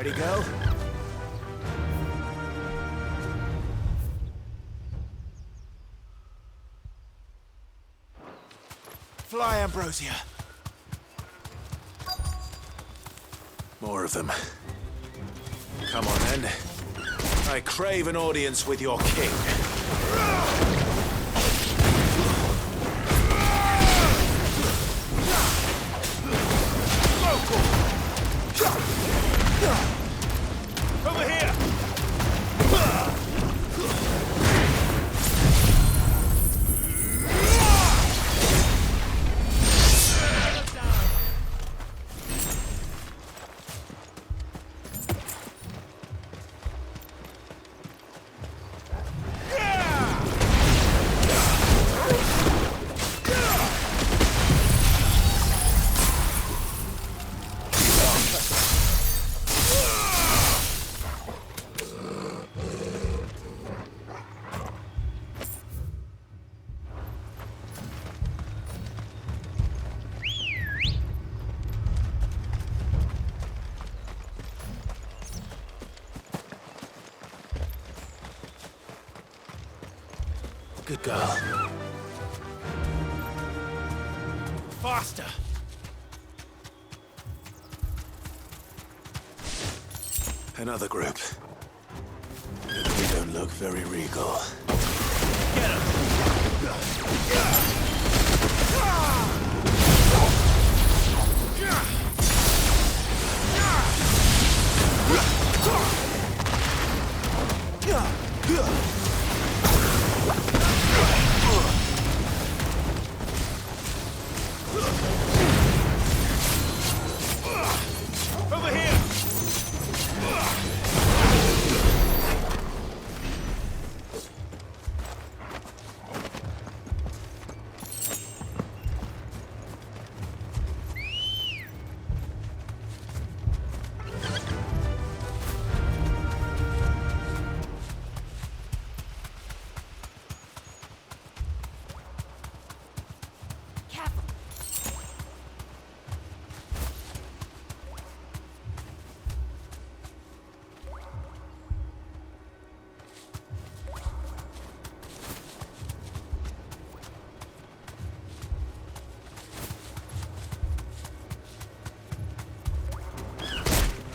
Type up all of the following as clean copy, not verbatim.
Ready, go? Fly, Ambrosia. More of them. Come on, then. I crave an audience with your king. Over here! Good girl. Faster! Another group. They don't look very regal. Get him! Over here!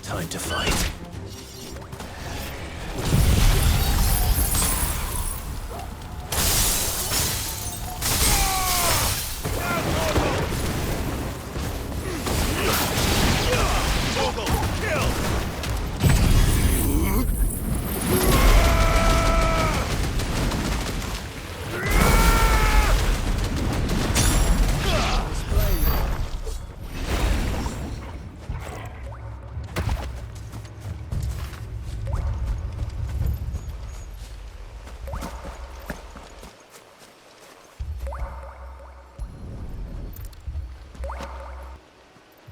Time to fight.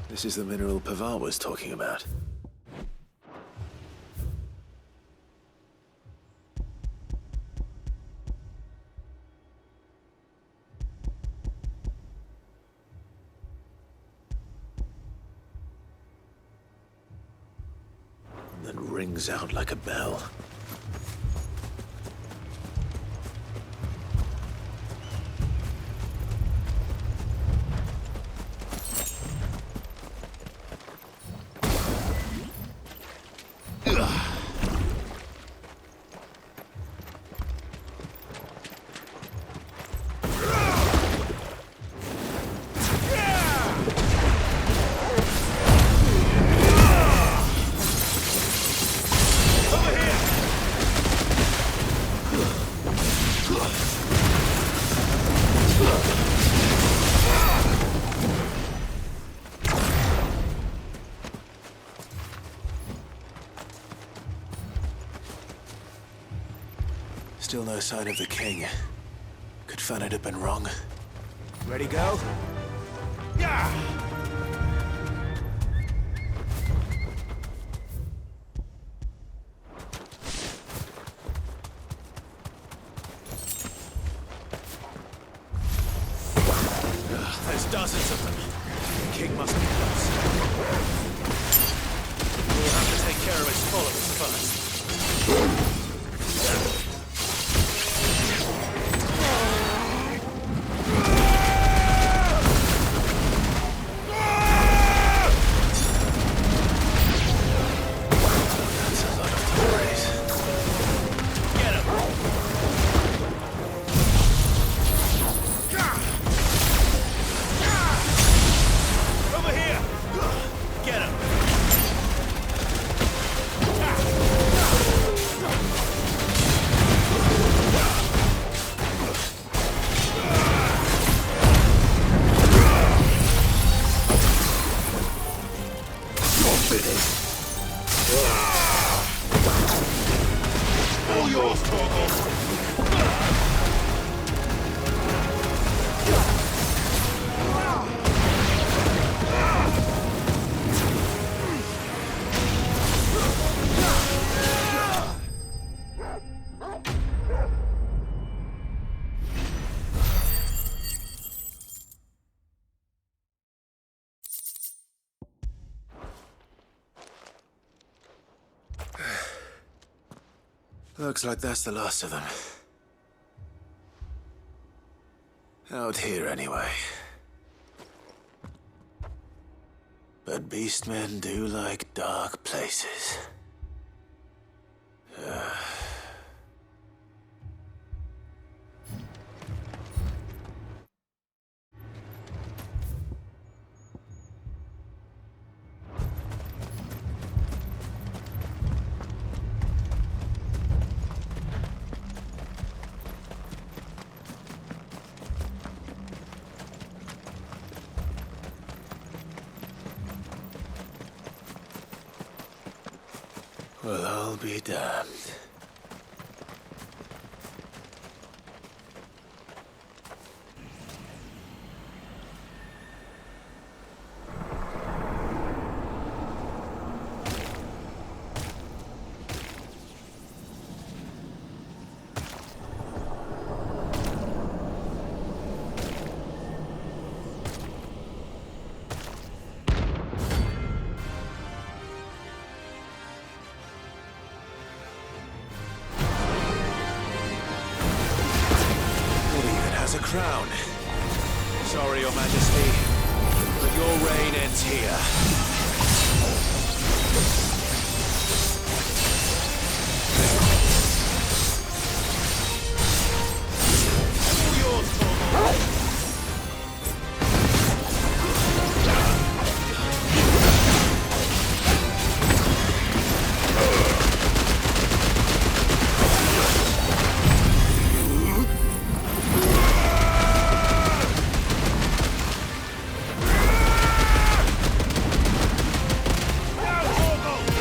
This is the mineral Pavar was talking about. And then rings out like a bell. Still no sign of the king. Could Fanad have been wrong? Ready, go? Yeah! There's dozens of them. The king must be close. We'll have to take care of its followers first. That's a lot of Tonberries. Get him! Over here! Get him! All yours, Torgal. Looks like that's the last of them. Out here, anyway. But beastmen do like dark places. Well, I'll be damned. A crown. Sorry, Your Majesty, but your reign ends here. All yours, Torgal. Go!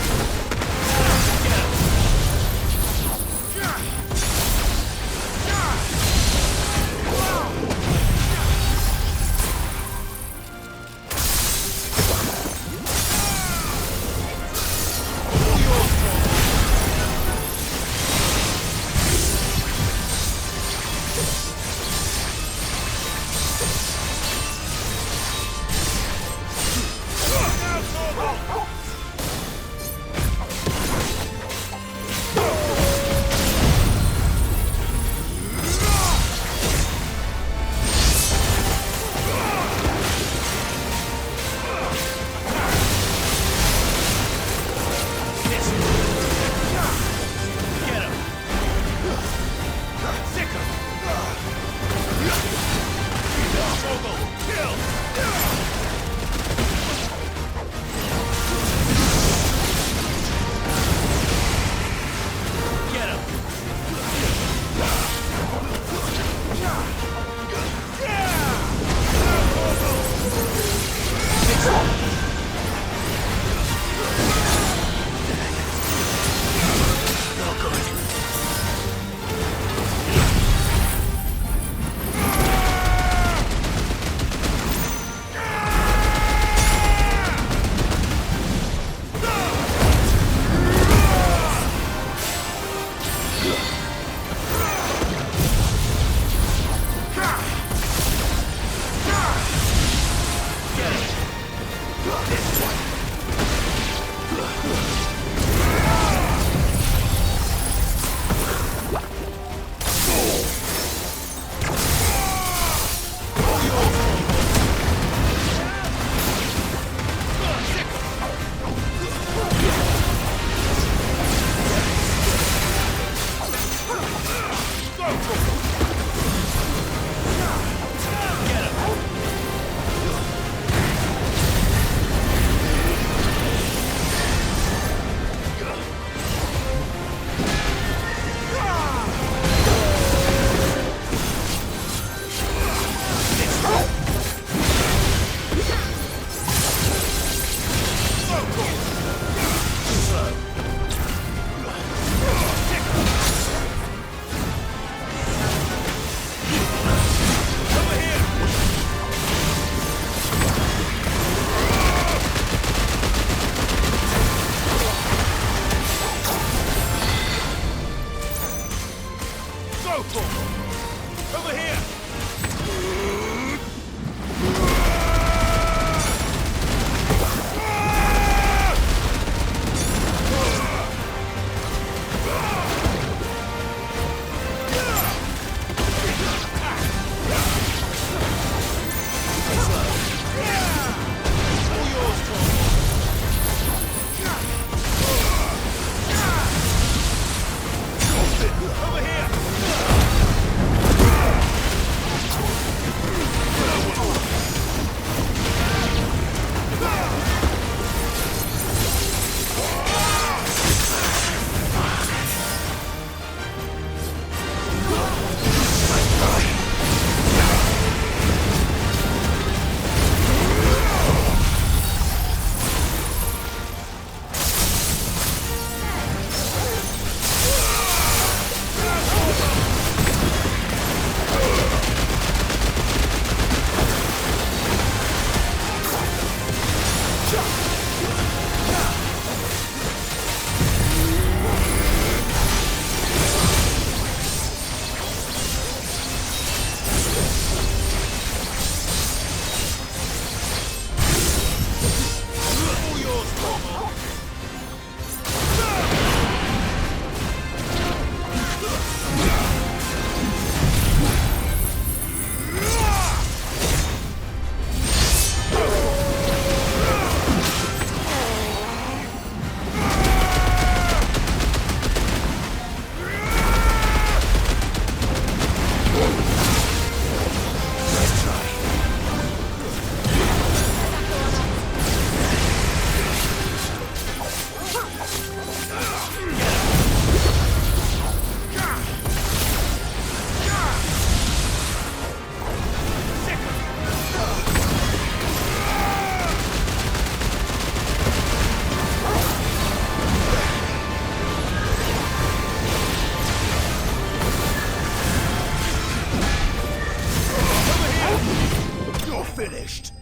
finished.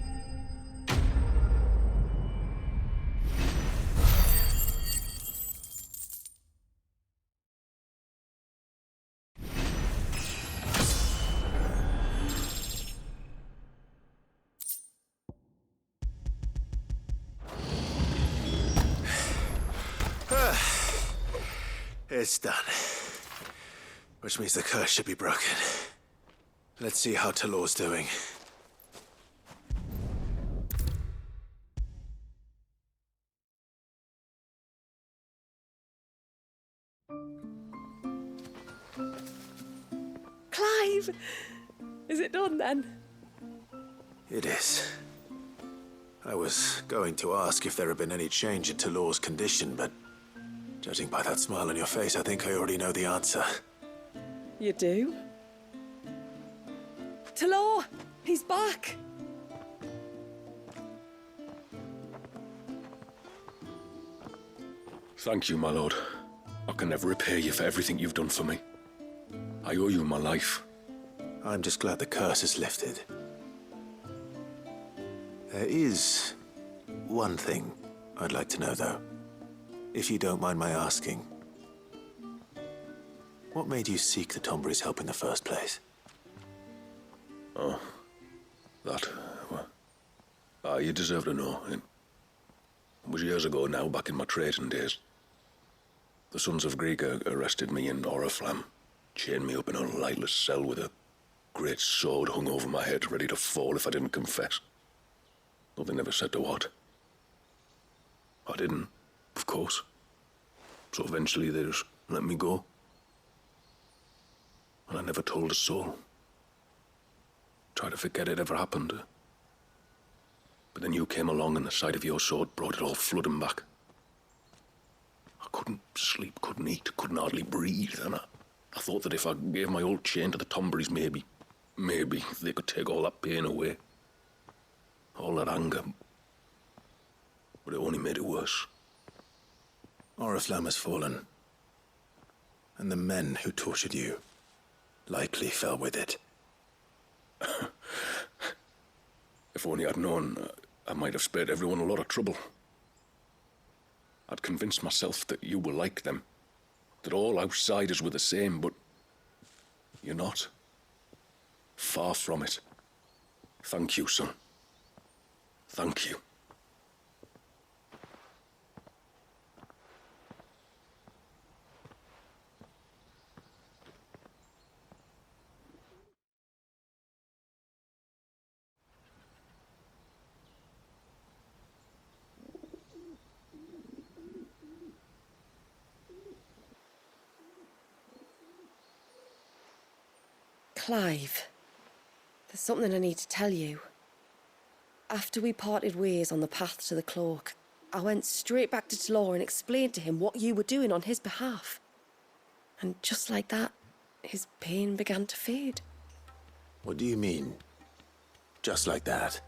It's done. Which means the curse should be broken. Let's see how Talor's doing. Clive! Is it done then? It is. I was going to ask if there had been any change in Talor's condition, but judging by that smile on your face, I think I already know the answer. You do? Talor! He's back! Thank you, my lord. I can never repay you for everything you've done for me. I owe you my life. I'm just glad the curse is lifted. There is one thing I'd like to know, though. If you don't mind my asking. What made you seek the Tonberry's help in the first place? Oh, that, well, you deserve to know. It was years ago now, back in my trading days. The Sons of Greek arrested me in Oriflamme, chained me up in a lightless cell with a great sword hung over my head, ready to fall if I didn't confess. Though they never said to what. I didn't, of course. So eventually they just let me go. And I never told a soul. Tried to forget it ever happened. But then you came along and the sight of your sword brought it all flooding back. I couldn't sleep, couldn't eat, couldn't hardly breathe, and I thought that if I gave my old chain to the Tonberrys, maybe they could take all that pain away. All that anger. But it only made it worse. Oriflamme has fallen. And the men who tortured you likely fell with it. If only I'd known, I might have spared everyone a lot of trouble. I'd convinced myself that you were like them, that all outsiders were the same, but you're not. Far from it. Thank you, son. Thank you. Clive, there's something I need to tell you. After we parted ways on the path to the cloak, I went straight back to Talor and explained to him what you were doing on his behalf. And just like that, his pain began to fade. What do you mean? Just like that?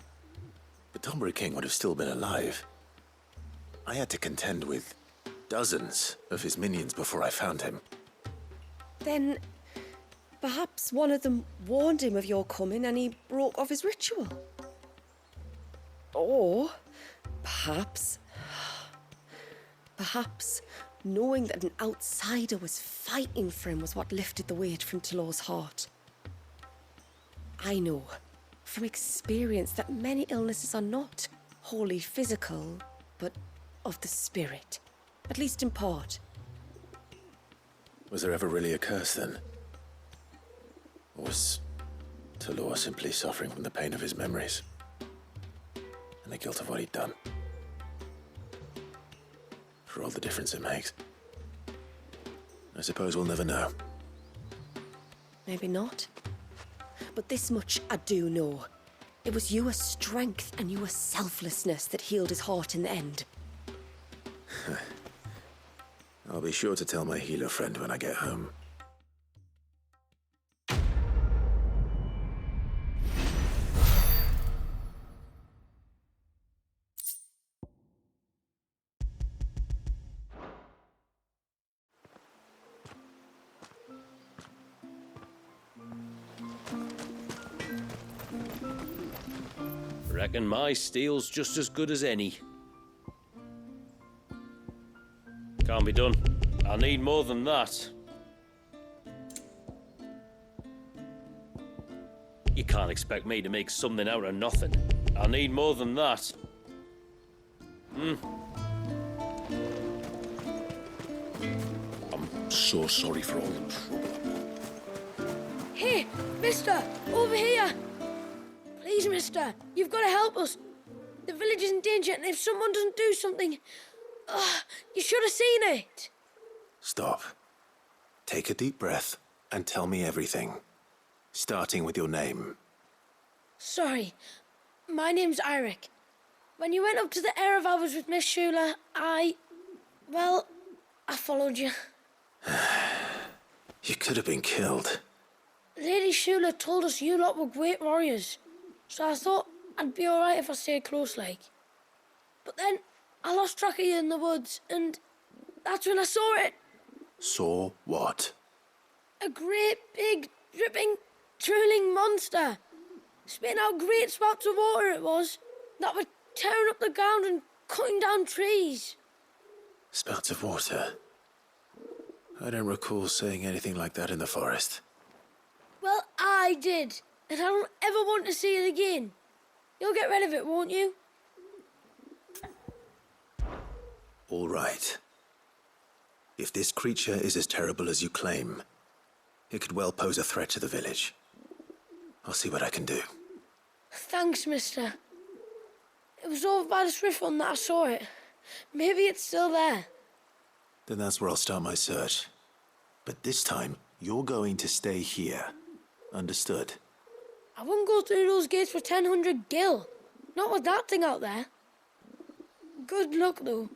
The Tonberry King would have still been alive. I had to contend with dozens of his minions before I found him. Then perhaps one of them warned him of your coming and he broke off his ritual. Or perhaps knowing that an outsider was fighting for him was what lifted the weight from Talor's heart. I know from experience that many illnesses are not wholly physical, but of the spirit, at least in part. Was there ever really a curse then? Or was Talor simply suffering from the pain of his memories? And the guilt of what he'd done? For all the difference it makes. I suppose we'll never know. Maybe not. But this much I do know. It was your strength and your selflessness that healed his heart in the end. I'll be sure to tell my healer friend when I get home. reckon my steel's just as good as any. Can't be done. I'll need more than that. You can't expect me to make something out of nothing. I'll need more than that. I'm so sorry for all the trouble. Hey, mister, over here. Please, mister, you've got to help us. The village is in danger, and if someone doesn't do something... you should have seen it. Stop. Take a deep breath and tell me everything. Starting with your name. Sorry, my name's Eirik. When you went up to the Erev was with Miss Shula, I followed you. You could have been killed. Lady Shula told us you lot were great warriors, so I thought I'd be alright if I stayed close like. But then I lost track of you in the woods, and that's when I saw it. Saw what? A great, big, dripping, drooling monster. Spitting out great spouts of water it was, that were tearing up the ground and cutting down trees. Spouts of water? I don't recall seeing anything like that in the forest. Well, I did, and I don't ever want to see it again. You'll get rid of it, won't you? All right. If this creature is as terrible as you claim, it could well pose a threat to the village. I'll see what I can do. Thanks, mister. It was over by the Swift one that I saw it. Maybe it's still there. Then that's where I'll start my search. But this time, you're going to stay here. Understood? I wouldn't go through those gates for 1,000 gil. Not with that thing out there. Good luck, though.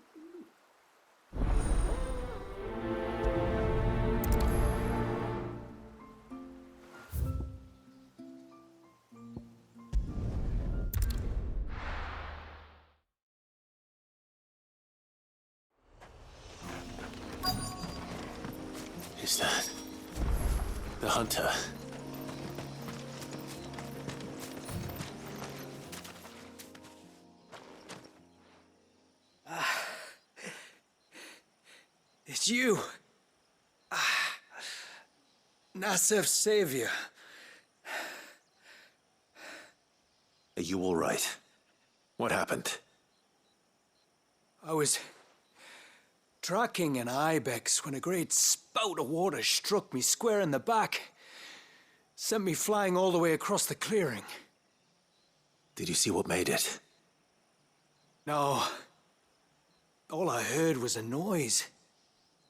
Is that the hunter? It's you. Nasef's savior. Are you all right? What happened? I was tracking an ibex when a great spout of water struck me square in the back. Sent me flying all the way across the clearing. Did you see what made it? No. All I heard was a noise.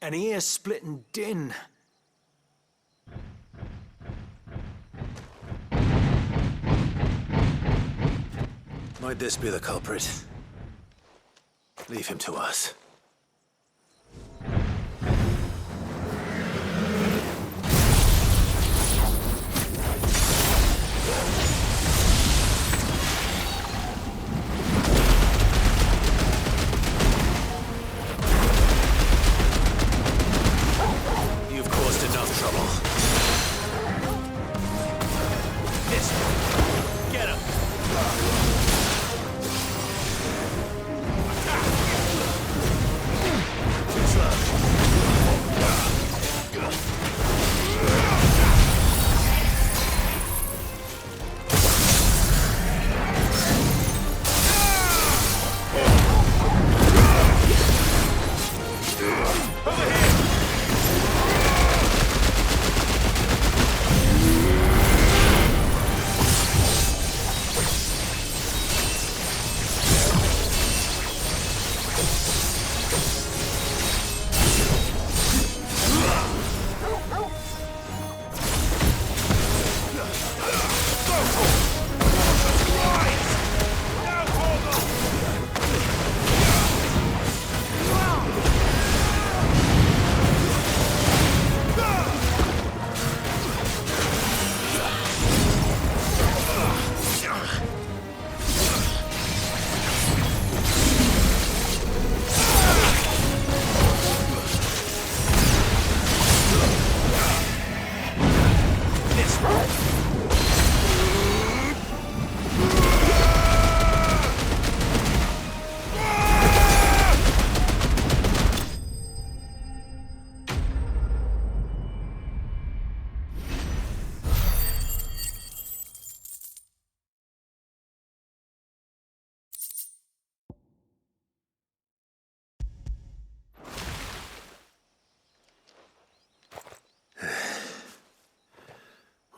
An ear-splitting din. Might this be the culprit? Leave him to us. You've caused enough trouble. This one. Get him.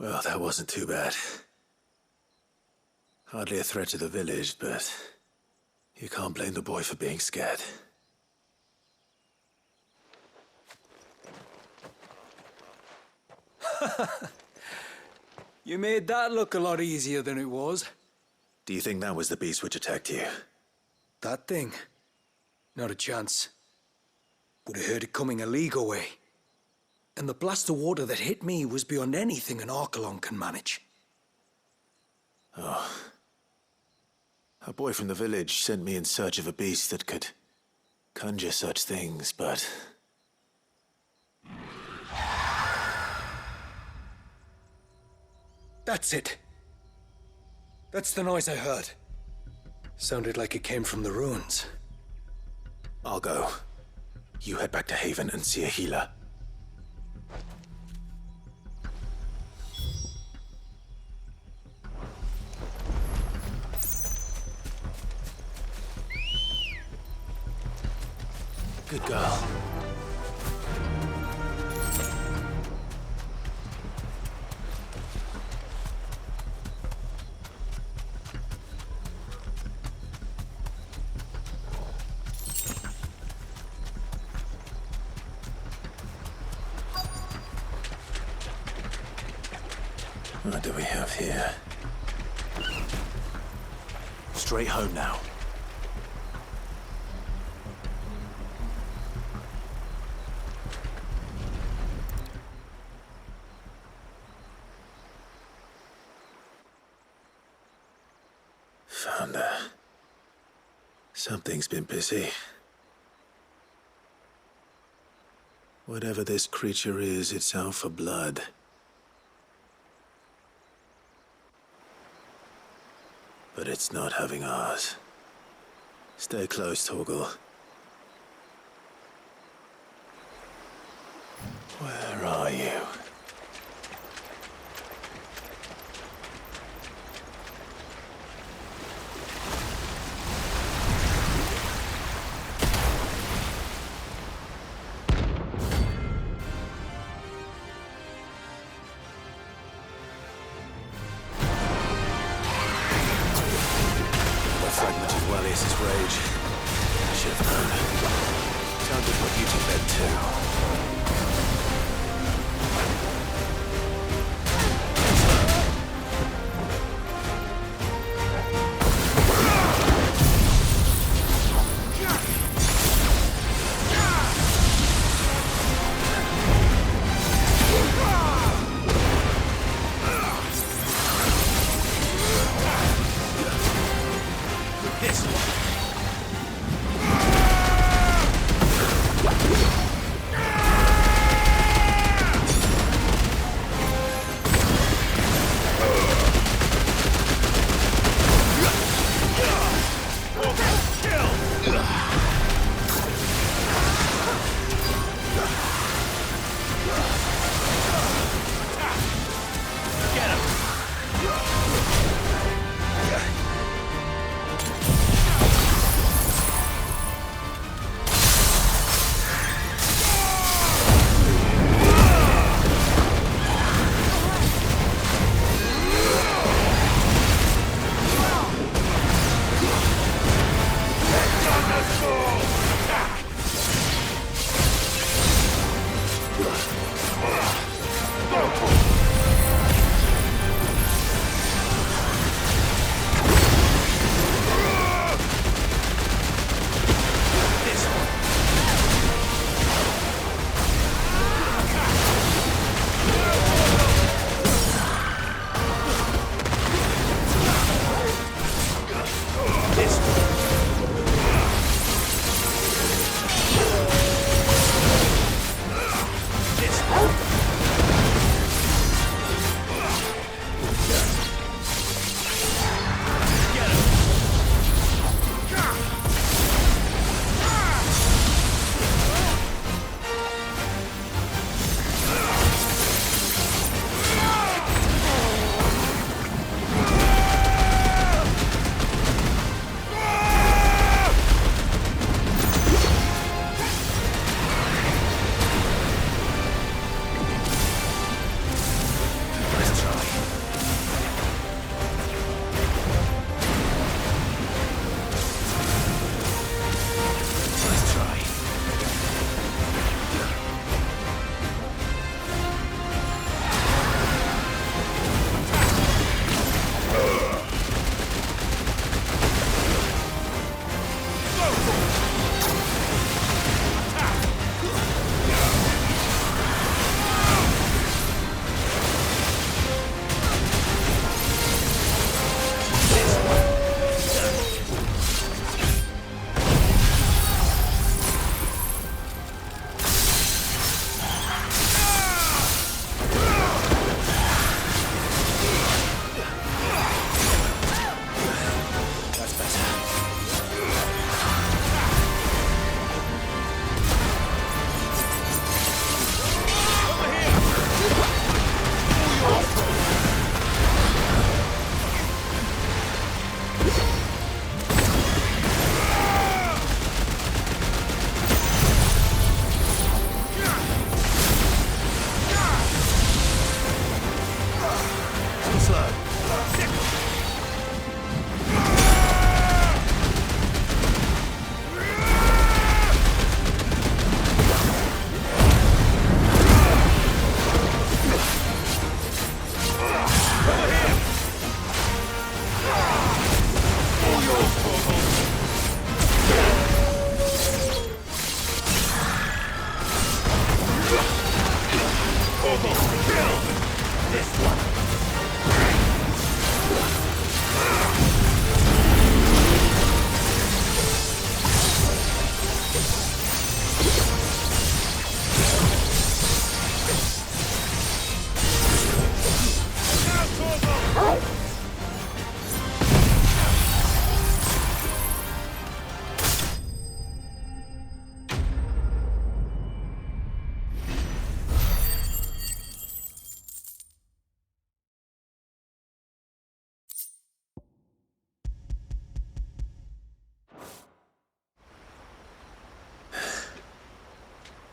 Well, that wasn't too bad. Hardly a threat to the village, but you can't blame the boy for being scared. You made that look a lot easier than it was. Do you think that was the beast which attacked you? That thing? Not a chance. Would have heard it coming a league away. And the blast of water that hit me was beyond anything an Archelon can manage. Oh. A boy from the village sent me in search of a beast that could conjure such things, but... That's it. That's the noise I heard. Sounded like it came from the ruins. I'll go. You head back to Haven and see a healer. Good girl. What do we have here? Straight home now. Found her. Something's been busy. Whatever this creature is, it's out for blood. But it's not having ours. Stay close, Torgal. Where are you?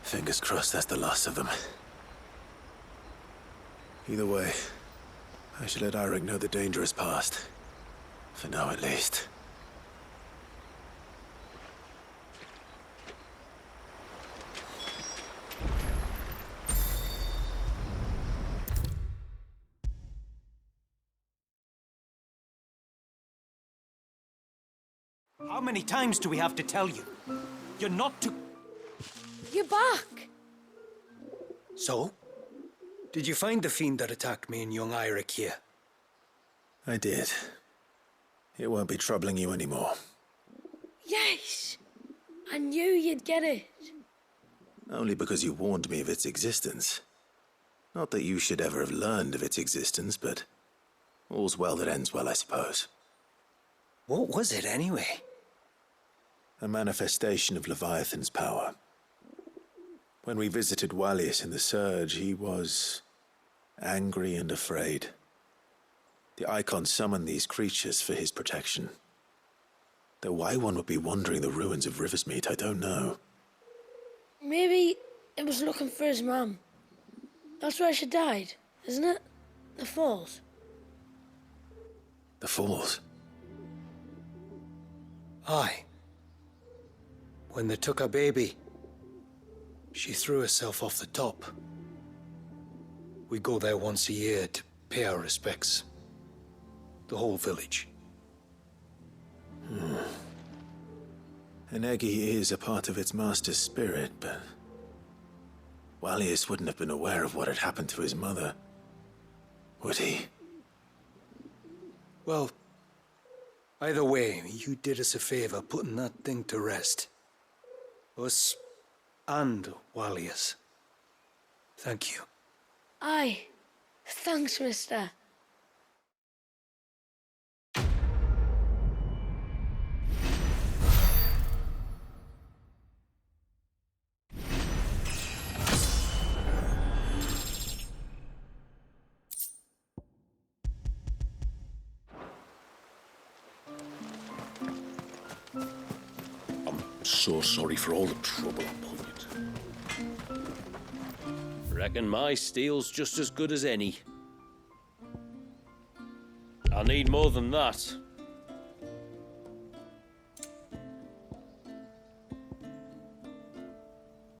Fingers crossed that's the last of them. Either way, I should let Eirik know the danger is past. For now, at least. How many times do we have to tell you? You're not to... You're back. So? Did you find the fiend that attacked me and young Eirik here? I did. It won't be troubling you anymore. Yes. I knew you'd get it. Only because you warned me of its existence. Not that you should ever have learned of its existence, but all's well that ends well, I suppose. What was it anyway? A manifestation of Leviathan's power. When we visited Wallius in the Surge, he was angry and afraid. The Icon summoned these creatures for his protection. Though why one would be wandering the ruins of Riversmeet, I don't know. Maybe it was looking for his mum. That's where she died, isn't it? The Falls. The Falls? Aye. When they took her baby, she threw herself off the top. We go there once a year to pay our respects. The whole village. An Eggy is a part of its master's spirit, but Wallius wouldn't have been aware of what had happened to his mother, would he? Well, either way, you did us a favor putting that thing to rest. Us and Wallius. Thank you. Aye. Thanks, mister. So sorry for all the trouble I put it. Reckon my steel's just as good as any. I'll need more than that.